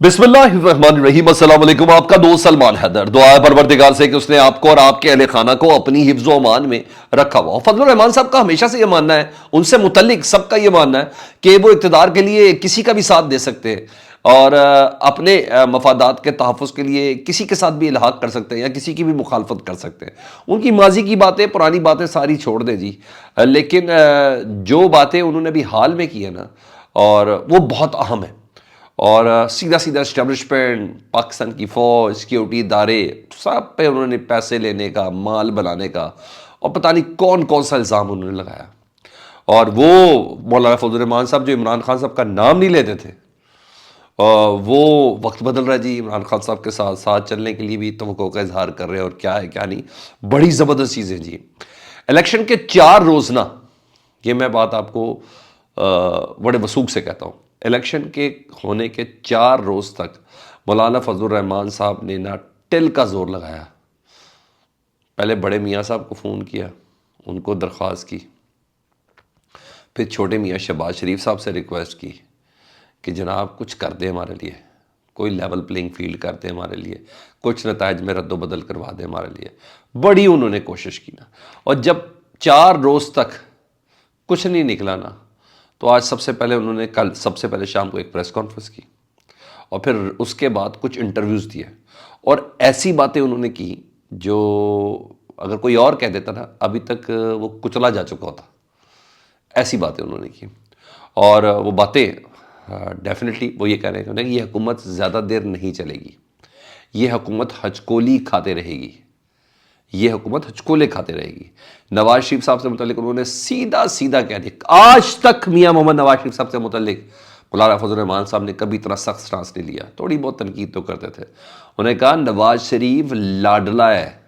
बिस्मिल्लाहिर्रहमानिर्रहीम। अस्सलाम वालेकुम। आपका दोस्त सलमान हैदर। दुआ है परवरदिगार से कि उसने आपको और आपके अहले खाना को अपनी हिफ्ज़ व अमान में रखा हुआ। फजलुर रहमान साहब का हमेशा से ये मानना है, उनसे मुतल्लिक सबका ये मानना है कि वो इक़्तिदार के लिए किसी का भी साथ दे सकते हैं और अपने मफादात के तहफ़्फ़ुज़ के लिए किसी के साथ भी इल्हाक़ कर सकते हैं या किसी की भी मुखालफत कर सकते हैं। उनकी माजी की बातें, पुरानी बातें सारी छोड़ दें जी, लेकिन जो बातें उन्होंने अभी हाल में की है ना, और वो बहुत अहम है। और सीधा सीधा इस्टेब्लिशमेंट, पाकिस्तान की फ़ौज, सिक्योरिटी इदारे, सब पे उन्होंने पैसे लेने का, माल बनाने का और पता नहीं कौन कौन सा इल्ज़ाम उन्होंने लगाया। और वो मौलाना फजलुर रहमान साहब जो इमरान खान साहब का नाम नहीं लेते थे, वो वक्त बदल रहा है जी। इमरान खान साहब के साथ साथ चलने के लिए भी तवक्को का इजहार कर रहे हैं, और क्या है क्या नहीं, बड़ी ज़बरदस्त चीज़ें जी। इलेक्शन के 4 रोज़ ना, ये मैं बात आपको बड़े वसूख से कहता हूँ, इलेक्शन के होने के 4 रोज़ तक मौलाना फजलुर रहमान साहब ने ना टिल का ज़ोर लगाया। पहले बड़े मियाँ साहब को फ़ोन किया, उनको दरख्वास्त की, फिर छोटे मियाँ शहबाज शरीफ साहब से रिक्वेस्ट की कि जनाब कुछ कर दे हमारे लिए, कोई लेवल प्लेइंग फील्ड कर दे हमारे लिए, कुछ नताइज में रद्द बदल करवा दे हमारे लिए। बड़ी उन्होंने कोशिश की ना, और जब 4 रोज़ तक कुछ नहीं निकला ना, तो आज सबसे पहले उन्होंने कल सबसे पहले शाम को एक प्रेस कॉन्फ्रेंस की और फिर उसके बाद कुछ इंटरव्यूज़ दिए, और ऐसी बातें उन्होंने की जो अगर कोई और कह देता ना अभी तक वो कुचला जा चुका होता। ऐसी बातें उन्होंने की, और वो बातें डेफिनेटली वो ये कह रहे हैं कि ये हुकूमत ज़्यादा देर नहीं चलेगी, ये हुकूमत हचकोली खाते रहेगी, ये हुकूमत हचकोले खाते रहेगी। नवाज शरीफ साहब से मुतल्लिक उन्होंने सीधा सीधा कह दिया। आज तक मियाँ मोहम्मद नवाज शरीफ साहब से मुतल्लिक मौलाना फजलुर रहमान साहब ने कभी इतना सख्त स्टांस नहीं लिया। थोड़ी बहुत तनकीद तो करते थे। उन्होंने कहा नवाज शरीफ लाडला है,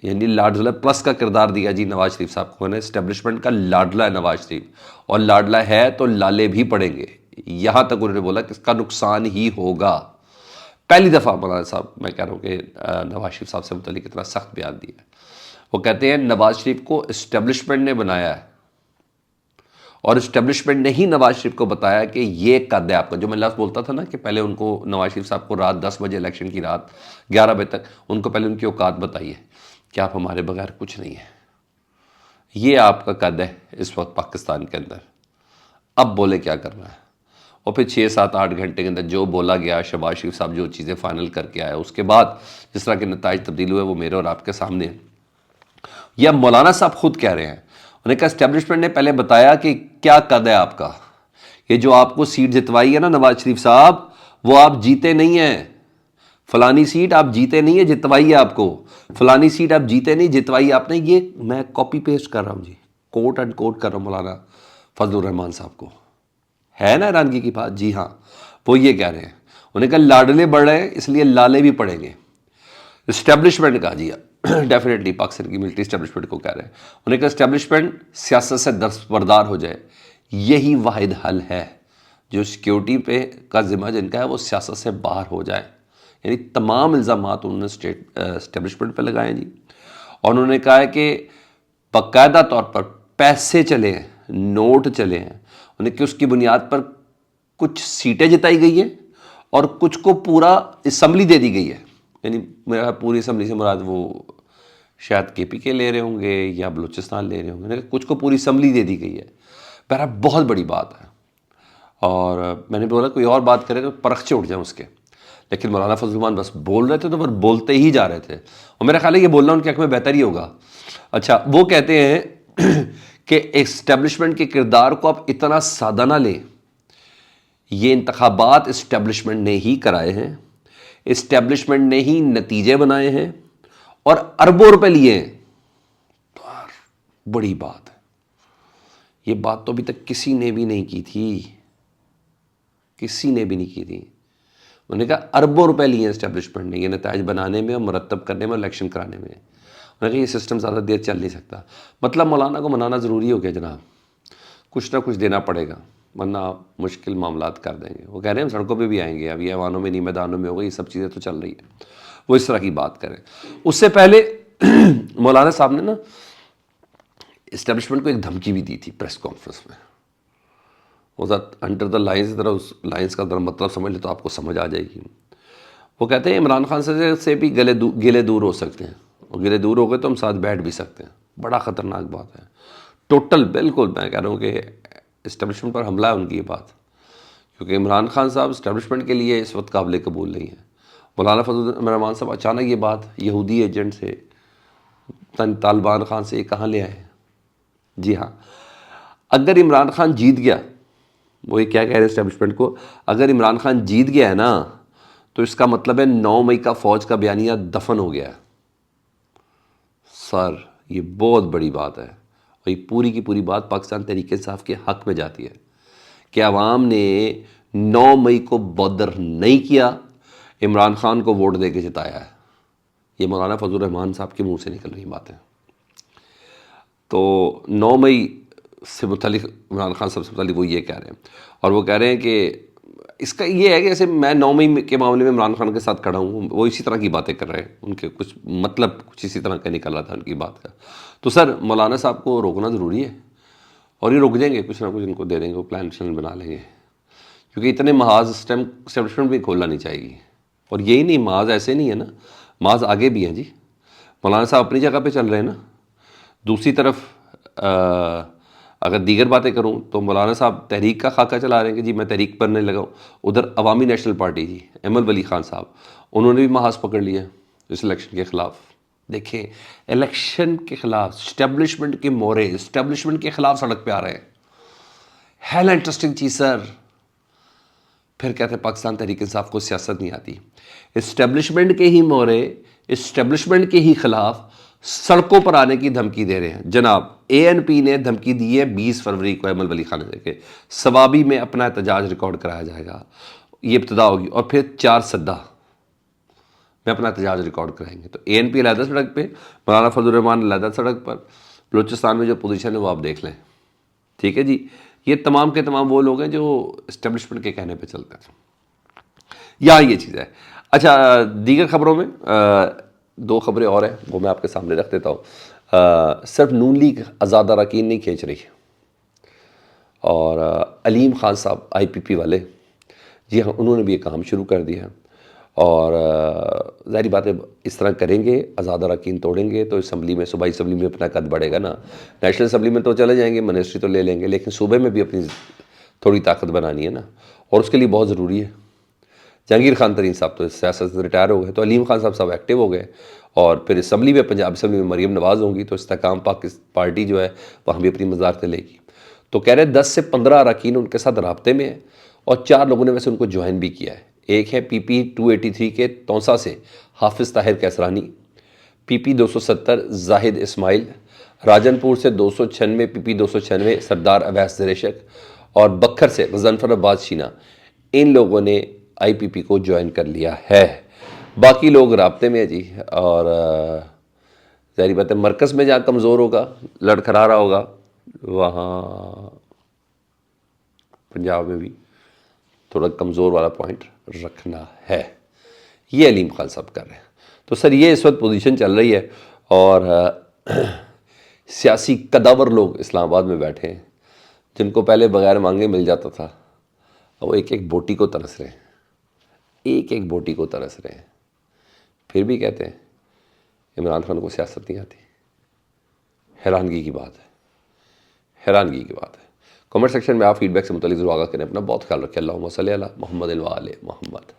यानी लाडला प्लस का किरदार दिया जी नवाज शरीफ साहब को। एस्टेब्लिशमेंट का लाडला है नवाज शरीफ, और लाडला है तो लाले भी पड़ेंगे। यहाँ तक उन्होंने बोला कि इसका नुकसान ही होगा। पहली दफ़ा मौलाना साहब, मैं कह रहा हूँ कि नवाज शरीफ साहब से मुतल्लिक इतना सख्त बयान दिया है। वो कहते हैं नवाज शरीफ को इस्टेब्लिशमेंट ने बनाया है, और इस्टेब्लिशमेंट ने ही नवाज शरीफ को बताया कि ये कद है आपका। जो मैं लफ्ज़ बोलता था ना कि पहले उनको नवाज शरीफ साहब को रात 10 बजे, इलेक्शन की रात 11 बजे तक उनको पहले उनकी औकात बताइए कि आप हमारे बगैर कुछ नहीं है, ये आपका कद है इस वक्त पाकिस्तान के अंदर, अब बोले क्या करना है। और फिर 6, 7, 8 घंटे के अंदर जो बोला गया, शहबाज शरीफ साहब जो चीज़ें फाइनल करके आए, उसके बाद जिस तरह के नताइज तब्दील हुए वो मेरे और आपके सामने हैं। या मौलाना साहब खुद कह रहे हैं, उन्होंने कहा एस्टेब्लिशमेंट ने पहले बताया कि क्या कद है आपका, ये जो आपको सीट जितवाई है ना नवाज शरीफ साहब, वो आप जीते नहीं हैं। फलानी सीट आप जीते नहीं है, जितवाई है आपको। फलानी सीट आप जीते नहीं, जितवाई आपने। ये मैं कॉपी पेस्ट कर रहा हूँ जी, कोट एंड कोट कर रहा हूँ मौलाना फजलुर रहमान साहब को। है ना हैरानगी की बात? जी हाँ, वो ये कह रहे हैं। उन्हें कहा लाडले बढ़ रहे हैं इसलिए लाले भी पड़ेंगे। इस्टेब्लिशमेंट का जी डेफिनेटली पाकिस्तान की मिलिट्री इस्टेब्लिशमेंट को कह रहे हैं। उन्हें कहा इस्टेब्लिशमेंट सियासत से दस्तबरदार हो जाए, यही वाहिद हल है। जो सिक्योरिटी पे का जिम्मा जिनका है वो सियासत से बाहर हो जाए। यानी तमाम इल्ज़ामात उन्होंने इस्टेब्लिशमेंट पे लगाए जी। और उन्होंने कहा है कि बाकायदा तौर पर पैसे चले हैं, नोट चले हैं, उन्हें कि उसकी बुनियाद पर कुछ सीटें जिताई गई हैं और कुछ को पूरा असम्बली दे दी गई है। यानी मेरा पूरी असम्बली से मुराद वो शायद KPK ले रहे होंगे या बलूचिस्तान ले रहे होंगे, कुछ को पूरी असम्बली दे दी गई है। बहरहाल बहुत बड़ी बात है, और मैंने बोला कोई और बात करे तो परखचे उठ जाए उसके, लेकिन मौलाना फजलुर रहमान बस बोल रहे थे तो फिर बोलते ही जा रहे थे, और मेरा ख्याल है ये बोलना उनके हक़ में बेहतर ही होगा। अच्छा, वो कहते हैं कि इस्टेब्लिशमेंट के किरदार को आप इतना सादा ना लें, ये इंतखाबात इस्टेब्लिशमेंट ने ही कराए हैं, इस्टेब्लिशमेंट ने ही नतीजे बनाए हैं और अरबों रुपए लिए हैं। तो बड़ी बात है, ये बात तो अभी तक किसी ने भी नहीं की थी, किसी ने भी नहीं की थी। उन्होंने कहा अरबों रुपए लिए हैं इस्टेब्लिशमेंट ने ये नताइज बनाने में और मुरतब करने में, इलेक्शन कराने में। उन्होंने कहा ये सिस्टम ज़्यादा देर चल नहीं सकता। मतलब मौलाना को मनाना ज़रूरी हो गया जनाब, कुछ ना कुछ देना पड़ेगा, वरना आप मुश्किल मामलात कर देंगे। वो कह रहे हैं हम सड़कों पे भी आएंगे, अब ये ऐवानों में नहीं मैदानों में होगा, ये सब चीज़ें तो चल रही है। वो इस तरह की बात करें। उससे पहले मौलाना साहब ने ना इस्टेब्लिशमेंट को एक धमकी भी दी थी प्रेस कॉन्फ्रेंस में। وہ ذات انڈر دا لائنس ذرا اس لائنس کا ذرا مطلب سمجھ لے تو آپ کو سمجھ آ جائے گی. وہ کہتے ہیں عمران خان سے بھی گلے دور ہو سکتے ہیں، اور گلے دور ہو گئے تو ہم ساتھ بیٹھ بھی سکتے ہیں. بڑا خطرناک بات ہے، ٹوٹل بالکل میں کہہ رہا ہوں کہ اسٹیبلشمنٹ پر حملہ ہے ان کی یہ بات، کیونکہ عمران خان صاحب اسٹیبلشمنٹ کے لیے اس وقت قابل قبول نہیں ہے. مولانا فضل الرحمان صاحب اچانک یہ بات یہودی ایجنٹ سے طالبان خان سے یہ کہاں لے آئے؟ جی ہاں، اگر عمران خان جیت گیا، وہ یہ کیا کہہ رہے ہیں اسٹیبلشمنٹ کو، اگر عمران خان جیت گیا ہے نا تو اس کا مطلب ہے 9 مئی کا فوج کا بیانیہ دفن ہو گیا ہے. سر یہ بہت بڑی بات ہے، اور یہ پوری کی پوری بات پاکستان تحریک انصاف کے حق میں جاتی ہے کہ عوام نے 9 مئی کو بودر نہیں کیا، عمران خان کو ووٹ دے کے جتایا ہے. یہ مولانا فضل الرحمان صاحب کے منہ سے نکل رہی باتیں. تو 9 مئی سے متعلق عمران خان صاحب سے متعلق وہ یہ کہہ رہے ہیں، اور وہ کہہ رہے ہیں کہ اس کا یہ ہے کہ جیسے میں 9 مئی کے معاملے میں عمران خان کے ساتھ کھڑا ہوں، وہ اسی طرح کی باتیں کر رہے ہیں، ان کے کچھ مطلب کچھ اسی طرح کا نکل رہا تھا ان کی بات کا. تو سر مولانا صاحب کو روکنا ضروری ہے، اور یہ رک جائیں گے، کچھ نہ کچھ ان کو دے دیں گے، وہ پلان شلن بنا لیں گے، کیونکہ اتنے محاذ اسٹیبلشمنٹ بھی کھولنا نہیں چاہیے گی. اور یہی نہیں، محاذ ایسے نہیں ہے نا، محاذ آگے بھی ہیں جی. مولانا صاحب اپنی جگہ پہ چل رہے ہیں نا. دوسری طرف اگر دیگر باتیں کروں تو مولانا صاحب تحریک کا خاکہ چلا رہے ہیں کہ جی میں تحریک پڑھنے لگا ہوں. ادھر عوامی نیشنل پارٹی جی احمد ولی خان صاحب، انہوں نے بھی محاذ پکڑ لیا اس الیکشن کے خلاف. دیکھیں الیکشن کے خلاف اسٹیبلشمنٹ کے مورے اسٹیبلشمنٹ کے خلاف سڑک پہ آ رہے ہیں. ہیلا انٹرسٹنگ چیز سر. پھر کہتے ہیں پاکستان تحریک انصاف کو سیاست نہیں آتی. اسٹیبلشمنٹ کے ہی مورے اسٹیبلشمنٹ کے ہی خلاف سڑکوں پر آنے کی دھمکی دے رہے ہیں. جناب اے این پی نے دھمکی دی ہے 20 فروری کو احمد ولی خان نے کہ سوابی میں اپنا احتجاج ریکارڈ کرایا جائے گا. یہ ابتدا ہوگی، اور پھر 4 سدہ میں اپنا احتجاج ریکارڈ کرائیں گے. تو اے این پی علیحدہ سڑک پہ، مولانا فضل الرحمان علیحدہ سڑک پر. بلوچستان میں جو پوزیشن ہے وہ آپ دیکھ لیں. ٹھیک ہے جی. یہ تمام کے تمام وہ لوگ ہیں جو اسٹیبلشمنٹ کے کہنے پہ چلتے ہیں. یہاں یہ چیز ہے. اچھا دیگر خبروں میں 2 خبریں اور ہیں، وہ میں آپ کے سامنے رکھ دیتا ہوں. صرف نون لیگ آزاد اراکین نہیں کھینچ رہی، اور علیم خان صاحب آئی پی پی والے، جی ہاں انہوں نے بھی یہ کام شروع کر دیا ہے. اور ظاہری بات ہے اس طرح کریں گے، آزاد اراکین توڑیں گے تو اسمبلی میں، صوبائی اسمبلی میں اپنا قد بڑھے گا نا. نیشنل اسمبلی میں تو چلے جائیں گے، منسٹری تو لے لیں گے، لیکن صوبے میں بھی اپنی تھوڑی طاقت بنانی ہے نا، اور اس کے لیے بہت ضروری ہے. جہانگیر خان ترین صاحب تو سیاست سے ریٹائر ہو گئے، تو علیم خان صاحب ایکٹیو ہو گئے. اور پھر اسمبلی میں، پنجاب اسمبلی میں مریم نواز ہوں گی، تو استحکام پارٹی جو ہے وہاں بھی اپنی مزارتیں لے گی. تو کہہ رہے 10 سے 15 اراکین ان کے ساتھ رابطے میں ہیں، اور 4 لوگوں نے ویسے ان کو جوائن بھی کیا ہے. ایک ہے پی پی 283 کے تونسا سے حافظ طاہر کیسرانی، پی پی 270 زاہد اسماعیل، راجن پور سے 296 پی پی 296 سردار اویس زریشک، اور بکھر سے غضنفر عباس شینا. ان لوگوں نے آئی پی پی کو جوائن کر لیا ہے. باقی لوگ رابطے میں ہیں جی. اور ظاہری بات ہے مرکز میں جہاں کمزور ہوگا، لڑکھڑا رہا ہوگا، وہاں پنجاب میں بھی تھوڑا کمزور والا پوائنٹ رکھنا ہے. یہ علیم خان صاحب کر رہے ہیں. تو سر یہ اس وقت پوزیشن چل رہی ہے، اور سیاسی قداور لوگ اسلام آباد میں بیٹھے ہیں جن کو پہلے بغیر مانگے مل جاتا تھا، وہ ایک ایک بوٹی کو ترس رہے ہیں، ایک ایک بوٹی کو ترس رہے ہیں. پھر بھی کہتے ہیں عمران خان کو سیاست نہیں آتی. حیرانگی کی بات ہے، حیرانگی کی بات ہے. کمنٹ سیکشن میں آپ فیڈ بیک سے متعلق ضرور آگاہ کریں. اپنا بہت خیال رکھیں. اللہم صلی علی محمد و آل محمد.